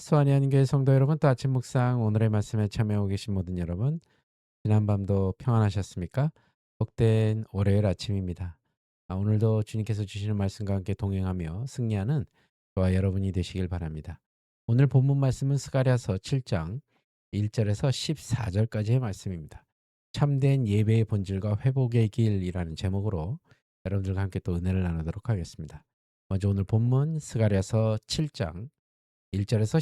수완이 아닌 교회 성도 여러분, 또 아침 묵상 오늘의 말씀에 참여하고 계신 모든 여러분, 지난밤도 평안하셨습니까? 복된 월요일 아침입니다. 오늘도 주님께서 주시는 말씀과 함께 동행하며 승리하는 저와 여러분이 되시길 바랍니다. 오늘 본문 말씀은 스가랴서 7장 1절에서 14절까지의 말씀입니다. 참된 예배의 본질과 회복의 길이라는 제목으로 여러분들과 함께 또 은혜를 나누도록 하겠습니다. 먼저 오늘 본문 스가랴서 7장 1절에서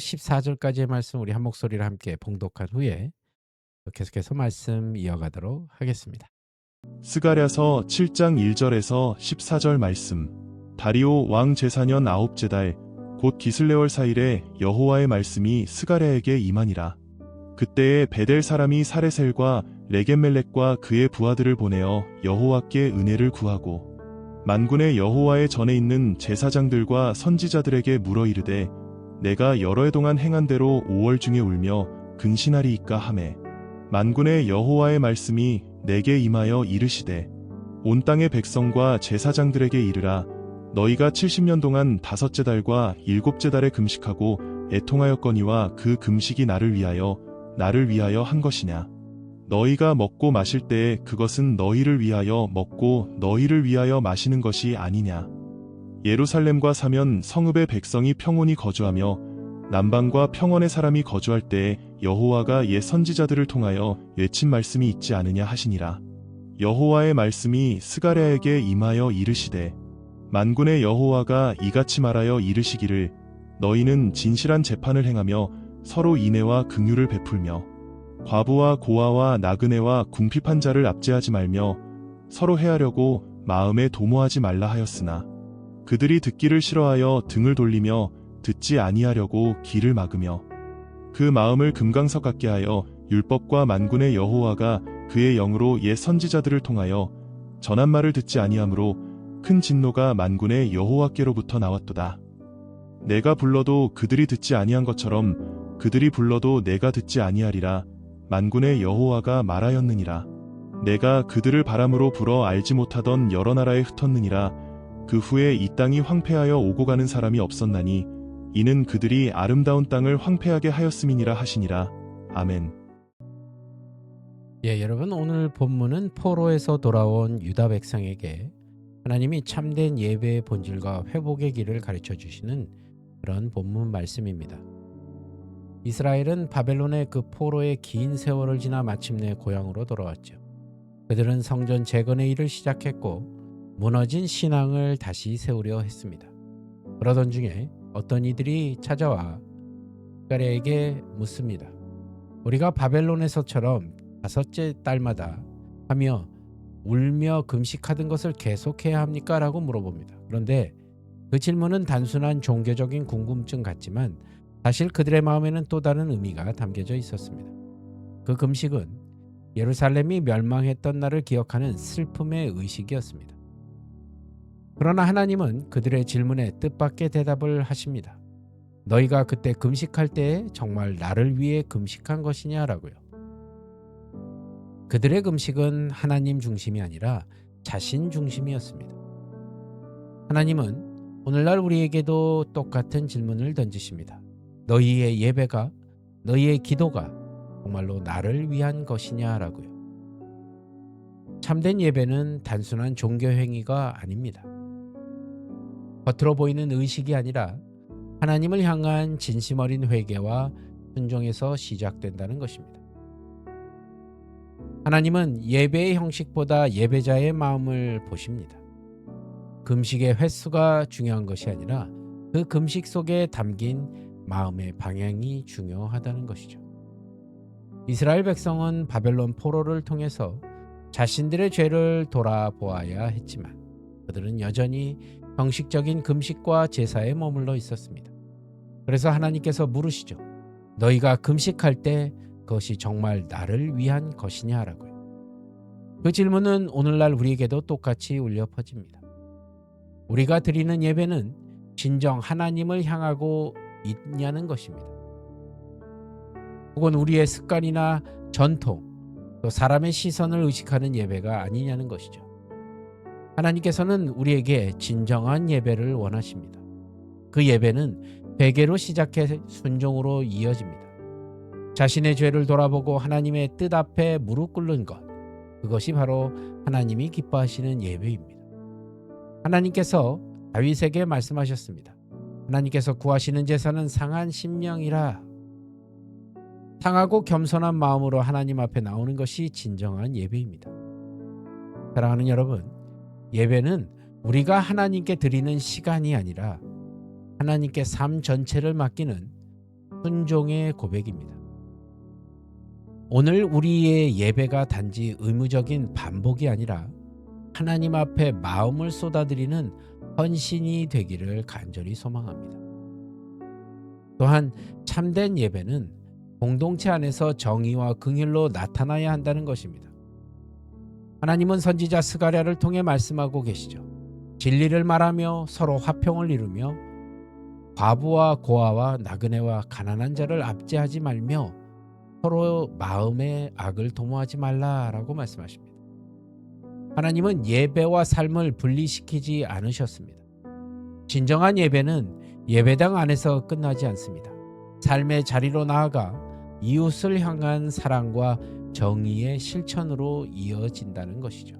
14절까지의 말씀 우리 한 목소리로 함께 봉독한 후에 계속해서 말씀 이어가도록 하겠습니다. 스가랴서 7장 1절에서 14절 말씀. 다리오 왕 제4년 아홉째 달 곧 기슬레월 4일에 여호와의 말씀이 스가랴에게 임하니라. 그때에 베델 사람이 사레셀과 레겜멜렉과 그의 부하들을 보내어 여호와께 은혜를 구하고 만군의 여호와의 전에 있는 제사장들과 선지자들에게 물어 이르되 내가 여러 해 동안 행한 대로 5월 중에 울며 근신하리이까 하매 만군의 여호와의 말씀이 내게 임하여 이르시되 온 땅의 백성과 제사장들에게 이르라. 너희가 70년 동안 5째 달과 7째 달에 금식하고 애통하였거니와 그 금식이 나를 위하여 한 것이냐. 너희가 먹고 마실 때에 그것은 너희를 위하여 먹고 너희를 위하여 마시는 것이 아니냐. 예루살렘과 사면 성읍의 백성이 평온히 거주하며 남방과 평원의 사람이 거주할 때에 여호와가 옛 선지자들을 통하여 외친 말씀이 있지 않으냐 하시니라. 여호와의 말씀이 스가랴에게 임하여 이르시되 만군의 여호와가 이같이 말하여 이르시기를 너희는 진실한 재판을 행하며 서로 인애와 긍휼을 베풀며 과부와 고아와 나그네와 궁핍한 자를 압제하지 말며 서로 해하려고 마음에 도모하지 말라 하였으나 그들이 듣기를 싫어하여 등을 돌리며 듣지 아니하려고 귀를 막으며 그 마음을 금강석 같게 하여 율법과 만군의 여호와가 그의 영으로 옛 선지자들을 통하여 전한 말을 듣지 아니하므로 큰 진노가 만군의 여호와께로부터 나왔도다. 내가 불러도 그들이 듣지 아니한 것처럼 그들이 불러도 내가 듣지 아니하리라. 만군의 여호와가 말하였느니라. 내가 그들을 바람으로 불어 알지 못하던 여러 나라에 흩었느니라. 그 후에 이 땅이 황폐하여 오고 가는 사람이 없었나니 이는 그들이 아름다운 땅을 황폐하게 하였음이니라 하시니라. 아멘. 여러분, 오늘 본문은 포로에서 돌아온 유다 백성에게 하나님이 참된 예배의 본질과 회복의 길을 가르쳐 주시는 그런 본문 말씀입니다. 이스라엘은 바벨론의 그 포로의 긴 세월을 지나 마침내 고향으로 돌아왔죠. 그들은 성전 재건의 일을 시작했고 무너진 신앙을 다시 세우려 했습니다. 그러던 중에 어떤 이들이 찾아와 스가랴에게 묻습니다. 우리가 바벨론에서처럼 5째 달마다 하며 울며 금식하던 것을 계속해야 합니까? 라고 물어봅니다. 그런데 그 질문은 단순한 종교적인 궁금증 같지만 사실 그들의 마음에는 또 다른 의미가 담겨져 있었습니다. 그 금식은 예루살렘이 멸망했던 날을 기억하는 슬픔의 의식이었습니다. 그러나 하나님은 그들의 질문에 뜻밖의 대답을 하십니다. 너희가 그때 금식할 때에 정말 나를 위해 금식한 것이냐라고요. 그들의 금식은 하나님 중심이 아니라 자신 중심이었습니다. 하나님은 오늘날 우리에게도 똑같은 질문을 던지십니다. 너희의 예배가, 너희의 기도가 정말로 나를 위한 것이냐라고요. 참된 예배는 단순한 종교 행위가 아닙니다. 겉으로 보이는 의식이 아니라 하나님을 향한 진심 어린 회개와 순종에서 시작된다는 것입니다. 하나님은 예배의 형식보다 예배자의 마음을 보십니다. 금식의 횟수가 중요한 것이 아니라 그 금식 속에 담긴 마음의 방향이 중요하다는 것이죠. 이스라엘 백성은 바벨론 포로를 통해서 자신들의 죄를 돌아보아야 했지만 그들은 여전히 형식적인 금식과 제사에 머물러 있었습니다. 그래서 하나님께서 물으시죠. 너희가 금식할 때 그것이 정말 나를 위한 것이냐라고요. 그 질문은 오늘날 우리에게도 똑같이 울려 퍼집니다. 우리가 드리는 예배는 진정 하나님을 향하고 있냐는 것입니다. 혹은 우리의 습관이나 전통, 또 사람의 시선을 의식하는 예배가 아니냐는 것이죠. 하나님께서는 우리에게 진정한 예배를 원하십니다. 그 예배는 회개로 시작해 순종으로 이어집니다. 자신의 죄를 돌아보고 하나님의 뜻 앞에 무릎 꿇는 것, 그것이 바로 하나님이 기뻐하시는 예배입니다. 하나님께서 다윗에게 말씀하셨습니다. 하나님께서 구하시는 제사는 상한 심령이라. 상하고 겸손한 마음으로 하나님 앞에 나오는 것이 진정한 예배입니다. 사랑하는 여러분, 예배는 우리가 하나님께 드리는 시간이 아니라 하나님께 삶 전체를 맡기는 순종의 고백입니다. 오늘 우리의 예배가 단지 의무적인 반복이 아니라 하나님 앞에 마음을 쏟아드리는 헌신이 되기를 간절히 소망합니다. 또한 참된 예배는 공동체 안에서 정의와 긍휼로 나타나야 한다는 것입니다. 하나님은 선지자 스가랴를 통해 말씀하고 계시죠. 진리를 말하며 서로 화평을 이루며 과부와 고아와 나그네와 가난한 자를 압제하지 말며 서로 마음의 악을 도모하지 말라라고 말씀하십니다. 하나님은 예배와 삶을 분리시키지 않으셨습니다. 진정한 예배는 예배당 안에서 끝나지 않습니다. 삶의 자리로 나아가 이웃을 향한 사랑과 정의의 실천으로 이어진다는 것이죠.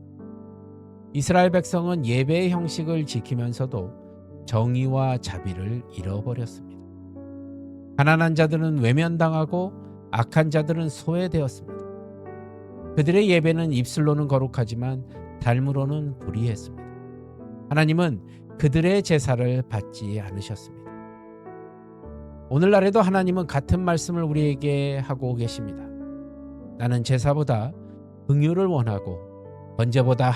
이스라엘 백성은 예배의 형식을 지키면서도 정의와 자비를 잃어버렸습니다. 가난한 자들은 외면당하고 악한 자들은 소외되었습니다. 그들의 예배는 입술로는 거룩하지만 삶으로는 불의했습니다. 하나님은 그들의 제사를 받지 않으셨습니다. 오늘날에도 하나님은 같은 말씀을 우리에게 하고 계십니다. 나는 제사보다 긍휼을 원하고 번제보다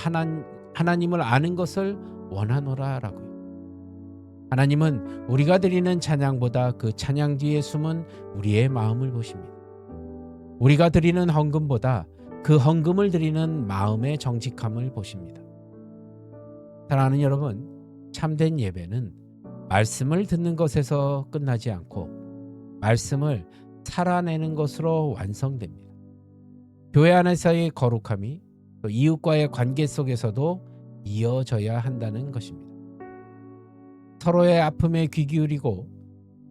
하나님을 아는 것을 원하노라 라고요. 하나님은 우리가 드리는 찬양보다 그 찬양 뒤에 숨은 우리의 마음을 보십니다. 우리가 드리는 헌금보다 그 헌금을 드리는 마음의 정직함을 보십니다. 사랑하는 여러분, 참된 예배는 말씀을 듣는 것에서 끝나지 않고 말씀을 살아내는 것으로 완성됩니다. 교회 안에서의 거룩함이 또 이웃과의 관계 속에서도 이어져야 한다는 것입니다. 서로의 아픔에 귀 기울이고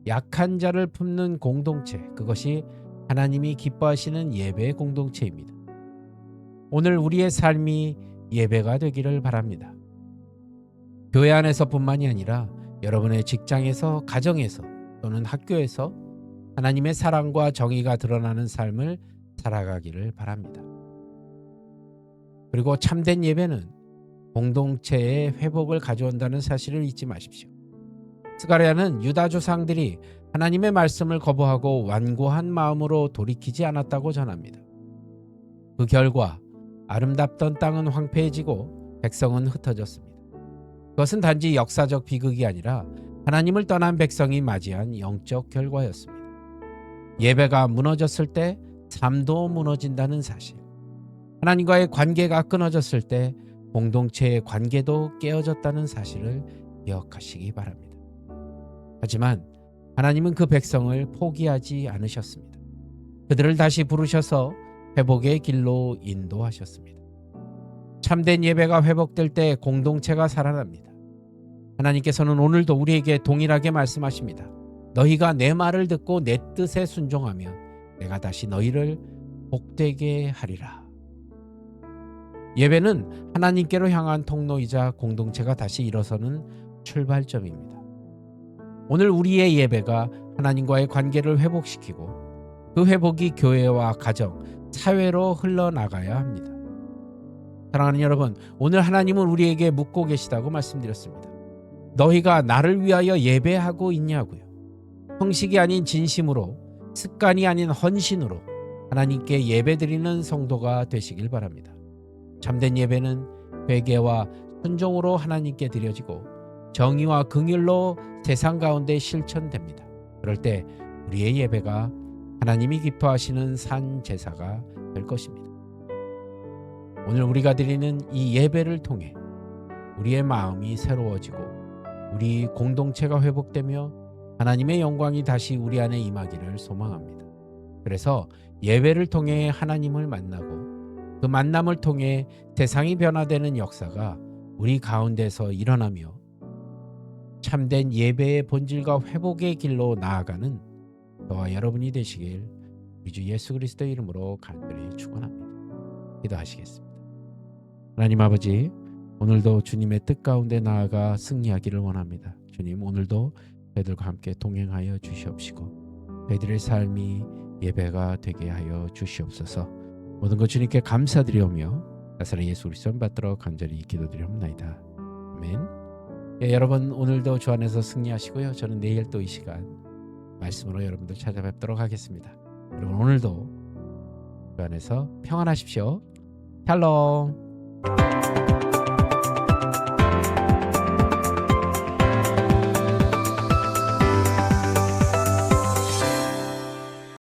약한 자를 품는 공동체, 그것이 하나님이 기뻐하시는 예배의 공동체입니다. 오늘 우리의 삶이 예배가 되기를 바랍니다. 교회 안에서뿐만이 아니라 여러분의 직장에서, 가정에서 또는 학교에서 하나님의 사랑과 정의가 드러나는 삶을 살아가기를 바랍니다. 그리고 참된 예배는 공동체의 회복을 가져온다는 사실을 잊지 마십시오. 스가랴는 유다 조상들이 하나님의 말씀을 거부하고 완고한 마음으로 돌이키지 않았다고 전합니다. 그 결과 아름답던 땅은 황폐해지고 백성은 흩어졌습니다. 그것은 단지 역사적 비극이 아니라 하나님을 떠난 백성이 맞이한 영적 결과였습니다. 예배가 무너졌을 때 삶도 무너진다는 사실, 하나님과의 관계가 끊어졌을 때 공동체의 관계도 깨어졌다는 사실을 기억하시기 바랍니다. 하지만 하나님은 그 백성을 포기하지 않으셨습니다. 그들을 다시 부르셔서 회복의 길로 인도하셨습니다. 참된 예배가 회복될 때 공동체가 살아납니다. 하나님께서는 오늘도 우리에게 동일하게 말씀하십니다. 너희가 내 말을 듣고 내 뜻에 순종하면 내가 다시 너희를 복되게 하리라. 예배는 하나님께로 향한 통로이자 공동체가 다시 일어서는 출발점입니다. 오늘 우리의 예배가 하나님과의 관계를 회복시키고 그 회복이 교회와 가정, 사회로 흘러나가야 합니다. 사랑하는 여러분, 오늘 하나님은 우리에게 묻고 계시다고 말씀드렸습니다. 너희가 나를 위하여 예배하고 있냐고요. 형식이 아닌 진심으로, 습관이 아닌 헌신으로 하나님께 예배드리는 성도가 되시길 바랍니다. 참된 예배는 회개와 순종으로 하나님께 드려지고 정의와 긍휼로 세상 가운데 실천됩니다. 그럴 때 우리의 예배가 하나님이 기뻐하시는 산 제사가 될 것입니다. 오늘 우리가 드리는 이 예배를 통해 우리의 마음이 새로워지고 우리 공동체가 회복되며 하나님의 영광이 다시 우리 안에 임하기를 소망합니다. 그래서 예배를 통해 하나님을 만나고 그 만남을 통해 세상이 변화되는 역사가 우리 가운데서 일어나며 참된 예배의 본질과 회복의 길로 나아가는 저와 여러분이 되시길 우리 주 예수 그리스도의 이름으로 간절히 축원합니다. 기도하시겠습니다. 하나님 아버지, 오늘도 주님의 뜻 가운데 나아가 승리하기를 원합니다. 주님, 오늘도 저희들과 함께 동행하여 주시옵시고 저희들의 삶이 예배가 되게 하여 주시옵소서. 모든 것 주님께 감사드리오며 나사렛 예수 그리스도 받들어 간절히 기도드리옵나이다. 아멘. 예, 여러분 오늘도 주 안에서 승리하시고요. 저는 내일 또 이 시간 말씀으로 여러분들 찾아뵙도록 하겠습니다. 여러분 오늘도 주 안에서 평안하십시오. 샬롬.